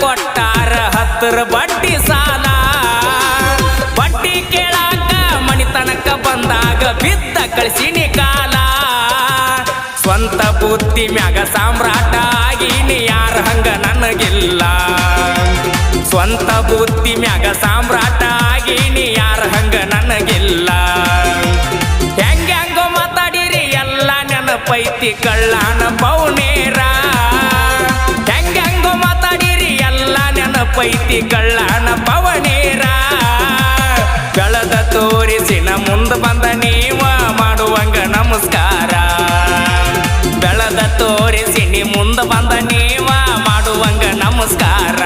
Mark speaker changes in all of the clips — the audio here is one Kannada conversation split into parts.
Speaker 1: ಕೊಟ್ಟಾರ 10 ಬಡ್ಡಿ ಸಾಲ ಬಡ್ಡಿ ಕೇಳಾಕ ಮಣಿತನಕ ಬಂದಾಗ ಬಿದ್ದ ಕಳಿಸಿನಿ ಕಾಲ ಸ್ವಂತ ಬುದ್ಧಿ ಮ್ಯಾಗ ಸಾಮ್ರಾಟ ಆಗೀನಿ ಯಾರ ಹಂಗ ನನಗಿಲ್ಲ ಸ್ವಂತ ಬುದ್ಧಿ ಮ್ಯಾಗ ಸಾಮ್ರಾಟ ಆಗೀನಿ ಯಾರ ಹಂಗ ನನಗಿಲ್ಲ ಹೆಂಗೋ ಮಾತಾಡಿರಿ ಎಲ್ಲ ನೆನಪೈತಿ ಕಳ್ಳಾನ ಪೌನೇರ ಹೆಂಗೋ ಮಾತಾಡಿರಿ ಎಲ್ಲ ನೆನಪೈತಿ ಕಳ್ಳಾನ ಪವನೇರ ಬೆಳೆದ ತೋರಿಸಿನ ಮುಂದ ಬಂದ ನೀವ ಮಾಡುವಂಗ ನಮಸ್ಕಾರ ಬೆಳೆದ ತೋರಿಸಿನಿ ಮುಂದ ಬಂದ ನೀವ ಮಾಡುವಂಗ ನಮಸ್ಕಾರ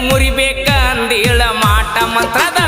Speaker 1: ಮುರಿಬೇಕ ಅಂದೀಳ ಮಾಟ ಮಂತ್ರದ